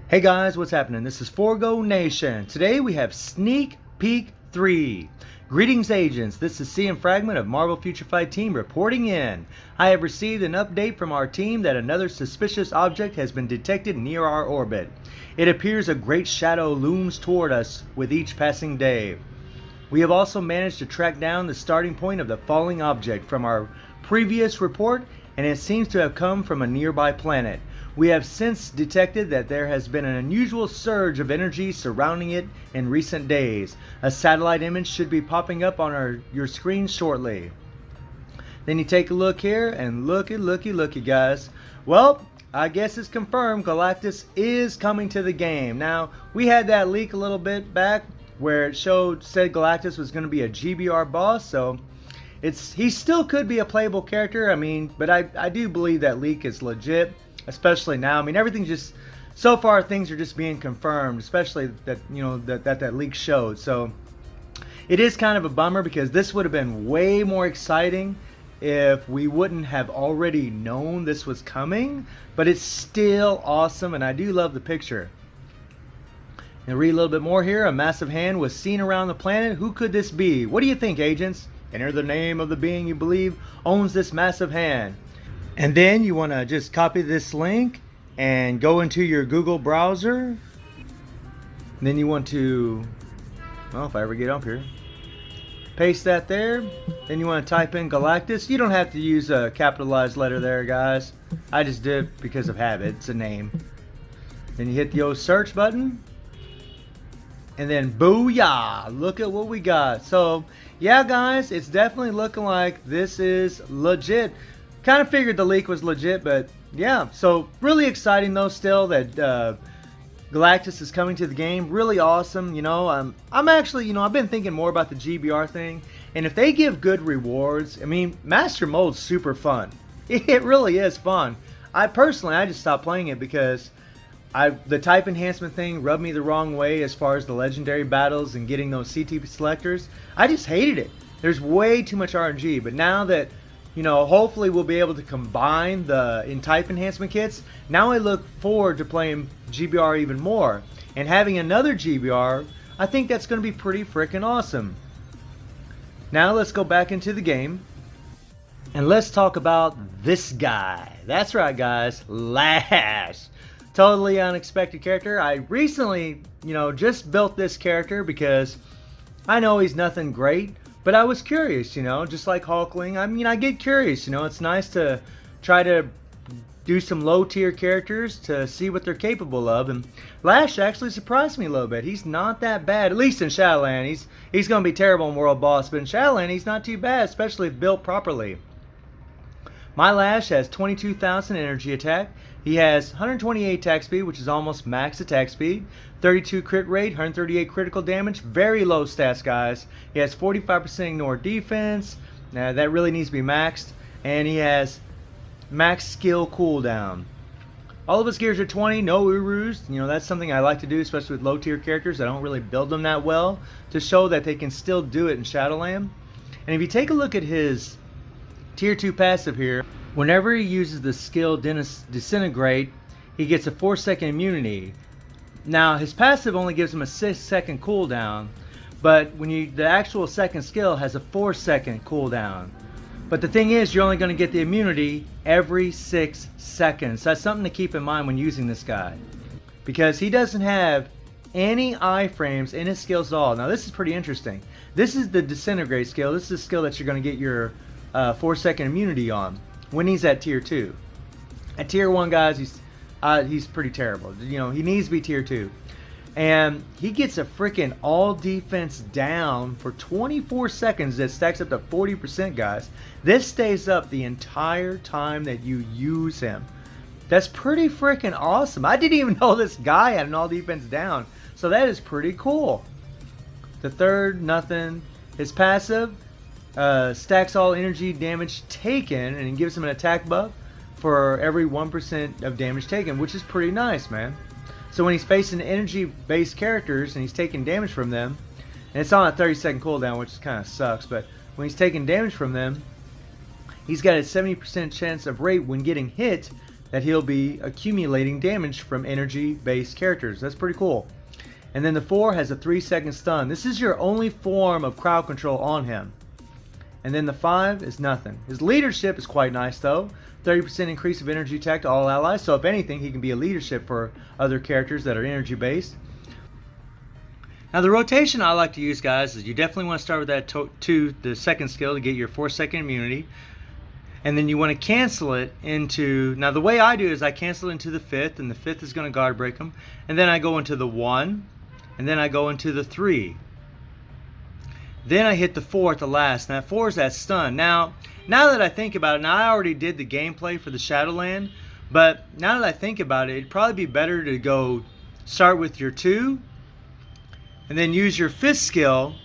Hey guys, what's happening? This is Forgo Nation. Today we have Sneak Peek 3. Greetings agents, this is C and Fragment of Marvel Future Fight Team reporting in. I have received an update from our team that another suspicious object has been detected near our orbit. It appears a great shadow looms toward us with each passing day. We have also managed to track down the starting point of the falling object from our previous report, and it seems to have come from a nearby planet. We have since detected that there has been an unusual surge of energy surrounding it in recent days. A satellite image should be popping up on your screen shortly. Then you take a look here and looky guys. Well, I guess it's confirmed Galactus is coming to the game. Now, we had that leak a little bit back where it said Galactus was going to be a GBR boss, so he still could be a playable character. I mean, but I do believe that leak is legit. Especially now, I mean, everything's just, so far things are just being confirmed, especially that, you know, that leak showed. So it is kind of a bummer because this would have been way more exciting if we wouldn't have already known this was coming, but it's still awesome, and I do love the picture. And read a little bit more here. A massive hand was seen around the planet. Who could this be? What do you think, agents? Enter the name of the being you believe owns this massive hand. And then you want to just copy this link and go into your Google browser. And then you want to, well, if I ever get up here, paste that there. Then you want to type in Galactus. You don't have to use a capitalized letter there, guys. I just did because of habit. It's a name. Then you hit the old search button. And then booyah! Look at what we got. So, yeah, guys, it's definitely looking like this is legit. Kind of figured the leak was legit, but yeah. So really exciting though still that Galactus is coming to the game. Really awesome. You know, I'm actually, you know, I've been thinking more about the GBR thing, and if they give good rewards, I mean, Master Mode's super fun. It really is fun. I just stopped playing it because the type enhancement thing rubbed me the wrong way as far as the legendary battles and getting those CT selectors. I just hated it. There's way too much RNG, but now that, you know, hopefully we'll be able to combine the type enhancement kits. Now I look forward to playing GBR even more. And having another GBR, I think that's going to be pretty freaking awesome. Now let's go back into the game. And let's talk about this guy. That's right, guys. Lash. Totally unexpected character. I recently, you know, just built this character because I know he's nothing great. But I was curious, you know, just like Hulkling. I mean, I get curious, you know. It's nice to try to do some low-tier characters to see what they're capable of. And Lash actually surprised me a little bit. He's not that bad, at least in Shadowland. He's going to be terrible in World Boss, but in Shadowland, he's not too bad, especially if built properly. My Lash has 22,000 energy attack. He has 128 attack speed, which is almost max attack speed. 32 crit rate, 138 critical damage. Very low stats, guys. He has 45% ignore defense. Now that really needs to be maxed. And he has max skill cooldown. All of his gears are 20, no Urus. You know, that's something I like to do, especially with low tier characters. I don't really build them that well to show that they can still do it in Shadowland. And if you take a look at his tier 2 passive here, whenever he uses the skill Disintegrate, he gets a 4-second immunity. Now, his passive only gives him a 6-second cooldown, but the actual second skill has a 4-second cooldown. But the thing is, you're only going to get the immunity every 6 seconds. So that's something to keep in mind when using this guy, because he doesn't have any iframes in his skills at all. Now, this is pretty interesting. This is the Disintegrate skill. This is a skill that you're going to get your 4-second immunity on when he's at tier 2. At tier 1, guys, he's pretty terrible. You know, he needs to be tier 2. And he gets a freaking all defense down for 24 seconds that stacks up to 40%, guys. This stays up the entire time that you use him. That's pretty freaking awesome. I didn't even know this guy had an all defense down. So that is pretty cool. The third, nothing. His passive stacks all energy damage taken, and it gives him an attack buff for every 1% of damage taken, which is pretty nice, man. So when he's facing energy-based characters and he's taking damage from them, and it's on a 30-second cooldown, which kind of sucks, but when he's taking damage from them, he's got a 70% chance of rate when getting hit that he'll be accumulating damage from energy-based characters. That's pretty cool. And then the 4 has a 3-second stun. This is your only form of crowd control on him. And then the 5 is nothing. His leadership is quite nice though. 30% increase of energy attack to all allies. So if anything, he can be a leadership for other characters that are energy based. Now the rotation I like to use, guys, is you definitely want to start with that the second skill to get your 4-second immunity. And then you want to cancel it into, now the way I do is I cancel it into the 5th, and the 5th is going to guard break them. And then I go into the 1, and then I go into the 3. Then I hit the 4 at the last. Now 4 is that stun. Now that I think about it, now I already did the gameplay for the Shadowland, but now that I think about it, it'd probably be better to go start with your 2, and then use your 5th skill,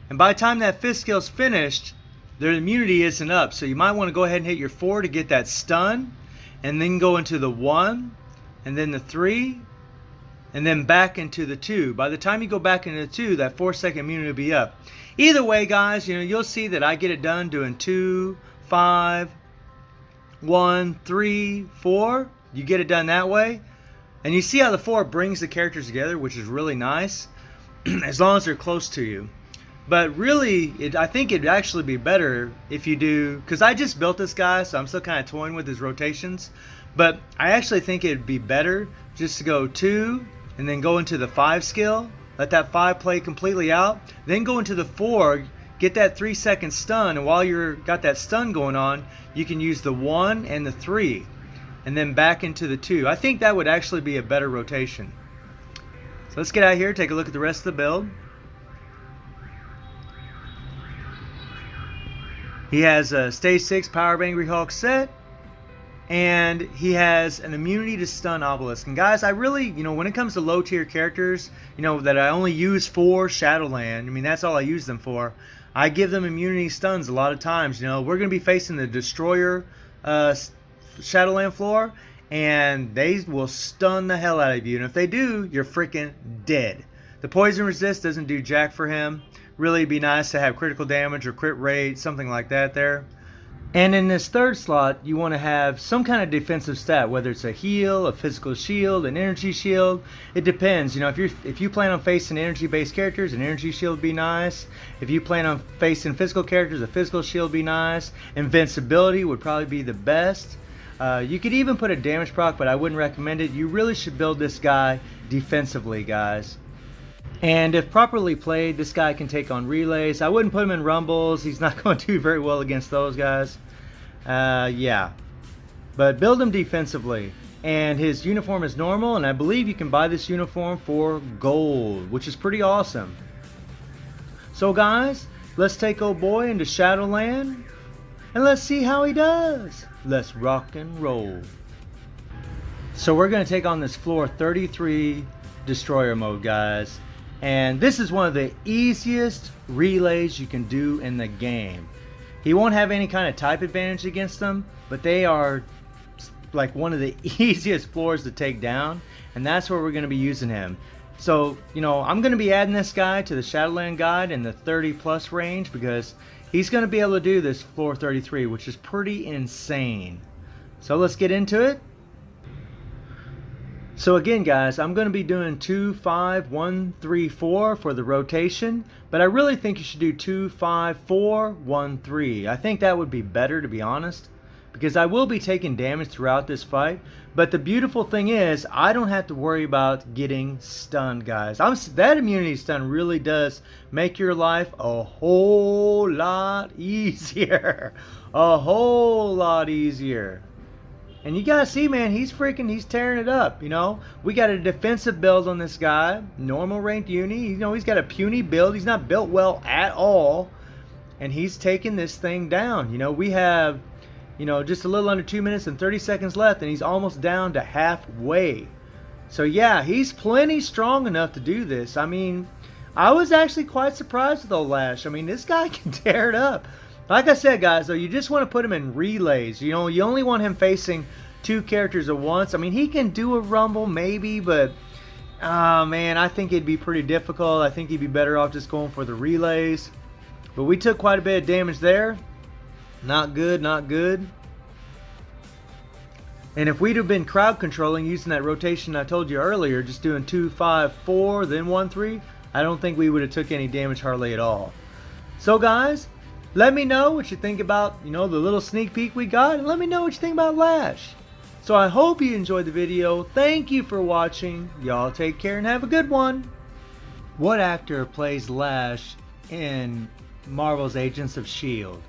and by the time that 5th skill is finished, their immunity isn't up. So you might want to go ahead and hit your 4 to get that stun, and then go into the 1, and then the 3, and then back into the 2. By the time you go back into the 2, that 4-second immunity will be up. Either way, guys, you'll see that I get it done doing 2, 5, 1, 3, 4. You get it done that way. And you see how the 4 brings the characters together, which is really nice, as long as they're close to you. But really, I think it'd actually be better if you do, because I just built this guy, so I'm still kind of toying with his rotations. But I actually think it'd be better just to go 2, and then go into the 5 skill, let that 5 play completely out, then go into the 4, get that 3-second stun, and while you're got that stun going on, you can use the 1 and the 3, and then back into the 2. I think that would actually be a better rotation. So let's get out here, take a look at the rest of the build. He has a Stage 6 Power of Angry Hulk set, and he has an immunity to stun obelisk. And guys, I really, when it comes to low tier characters, that I only use for Shadowland, that's all I use them for, I give them immunity stuns a lot of times. We're going to be facing the Destroyer Shadowland floor, and they will stun the hell out of you. And if they do, you're freaking dead. The poison resist doesn't do jack for him. Really be nice to have critical damage or crit rate, something like that there. And in this 3rd slot, you want to have some kind of defensive stat, whether it's a heal, a physical shield, an energy shield. It depends. If you plan on facing energy-based characters, an energy shield would be nice. If you plan on facing physical characters, a physical shield would be nice. Invincibility would probably be the best. You could even put a damage proc, but I wouldn't recommend it. You really should build this guy defensively, guys. And if properly played, this guy can take on relays. I wouldn't put him in rumbles. He's not going to do very well against those guys. Yeah. But build him defensively. And his uniform is normal, and I believe you can buy this uniform for gold, which is pretty awesome. So guys, let's take old boy into Shadowland, and let's see how he does. Let's rock and roll. So we're going to take on this floor 33 Destroyer mode, guys. And this is one of the easiest relays you can do in the game. He won't have any kind of type advantage against them, but they are like one of the easiest floors to take down, and that's where we're going to be using him. So, I'm going to be adding this guy to the Shadowland guide in the 30 plus range, because he's going to be able to do this floor 33, which is pretty insane. So let's get into it. So again, guys, I'm going to be doing 2, 5, 1, 3, 4 for the rotation, but I really think you should do 2, 5, 4, 1, 3. I think that would be better, to be honest, because I will be taking damage throughout this fight. But the beautiful thing is, I don't have to worry about getting stunned, guys. That immunity stun really does make your life a whole lot easier. A whole lot easier. And you gotta see, man, he's tearing it up, We got a defensive build on this guy. Normal ranked uni. He's got a puny build. He's not built well at all. And he's taking this thing down. We have, just a little under 2 minutes and 30 seconds left, and he's almost down to halfway. So yeah, he's plenty strong enough to do this. I was actually quite surprised with old Lash. This guy can tear it up. Like I said, guys, though, you just want to put him in relays. You only want him facing 2 characters at once. He can do a rumble maybe, but man, I think it'd be pretty difficult. I think he'd be better off just going for the relays. But we took quite a bit of damage there. Not good, not good. And if we'd have been crowd controlling using that rotation I told you earlier, just doing 2-5-4 then 1-3, I don't think we would have took any damage hardly at all. So guys, let me know what you think about, the little sneak peek we got, and let me know what you think about Lash. So I hope you enjoyed the video. Thank you for watching. Y'all take care and have a good one. What actor plays Lash in Marvel's Agents of S.H.I.E.L.D.?